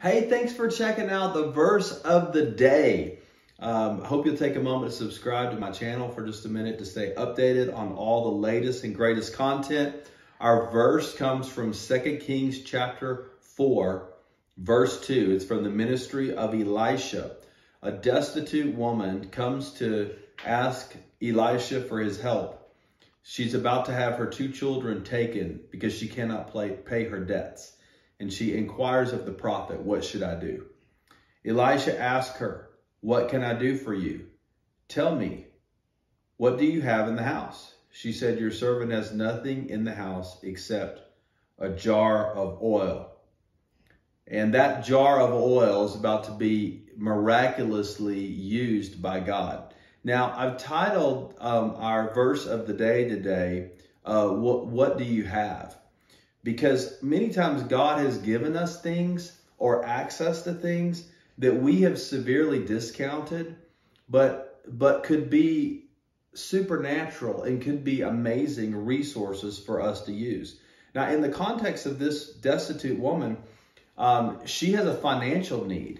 Hey, thanks for checking out the verse of the day. Hope you'll take a moment to subscribe to my channel for just a minute to stay updated on all the latest and greatest content. Our verse comes from 2 Kings chapter 4, verse 2. It's from the ministry of Elisha. A destitute woman comes to ask Elisha for his help. She's about to have her 2 children taken because she cannot pay her debts. And she inquires of the prophet, "What should I do?" Elisha asks her, "What can I do for you? Tell me, what do you have in the house?" She said, "Your servant has nothing in the house except a jar of oil." And that jar of oil is about to be miraculously used by God. Now, I've titled our verse of the day today, what do you have? Because many times God has given us things or access to things that we have severely discounted, but could be supernatural and could be amazing resources for us to use. Now, in the context of this destitute woman, she has a financial need.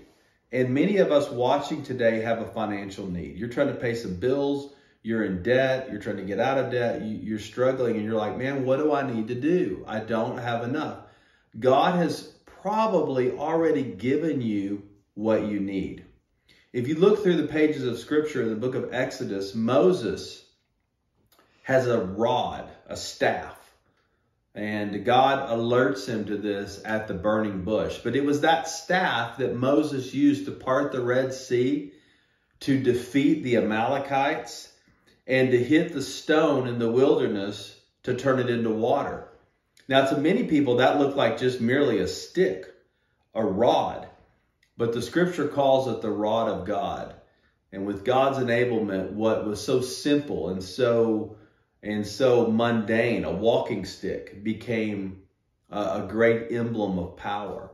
And many of us watching today have a financial need. You're trying to pay some bills, you're in debt, you're trying to get out of debt, you're struggling, and you're like, man, what do I need to do? I don't have enough. God has probably already given you what you need. If you look through the pages of Scripture in the book of Exodus, Moses has a rod, a staff. And God alerts him to this at the burning bush. But it was that staff that Moses used to part the Red Sea, to defeat the Amalekites, and to hit the stone in the wilderness to turn it into water. Now, to many people, that looked like just merely a stick, a rod. But the Scripture calls it the rod of God. And with God's enablement, what was so simple and so mundane, a walking stick, became a great emblem of power.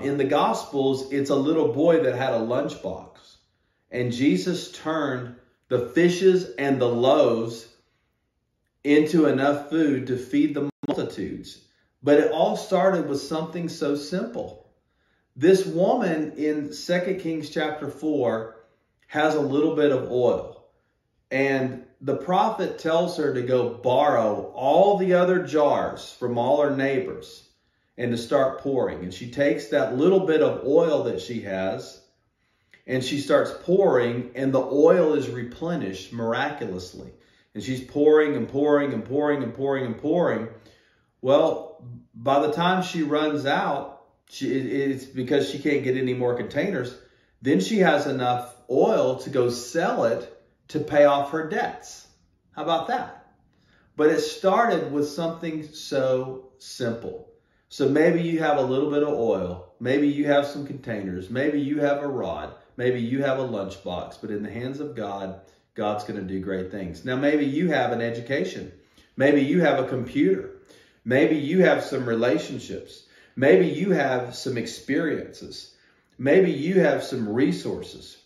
In the Gospels, it's a little boy that had a lunchbox. And Jesus turned the fishes and the loaves into enough food to feed the multitudes. But it all started with something so simple. This woman in 2 Kings chapter 4 has a little bit of oil. And the prophet tells her to go borrow all the other jars from all her neighbors and to start pouring. And she takes that little bit of oil that she has and she starts pouring, and the oil is replenished miraculously. And she's pouring and pouring and pouring and pouring and pouring. Well, by the time she runs out, it's because she can't get any more containers. Then she has enough oil to go sell it to pay off her debts. How about that? But it started with something so simple. So maybe you have a little bit of oil. Maybe you have some containers. Maybe you have a rod. Maybe you have a lunchbox. But in the hands of God, God's going to do great things. Now, maybe you have an education. Maybe you have a computer. Maybe you have some relationships. Maybe you have some experiences. Maybe you have some resources.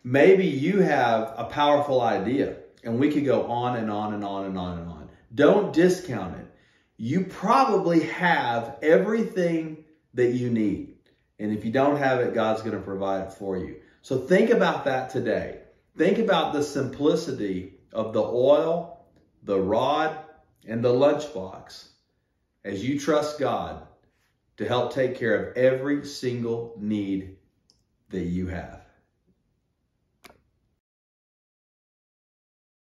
Maybe you have a powerful idea, and we could go on and on and on and on and on. Don't discount it. You probably have everything that you need. And if you don't have it, God's going to provide it for you. So think about that today. Think about the simplicity of the oil, the rod, and the lunchbox as you trust God to help take care of every single need that you have.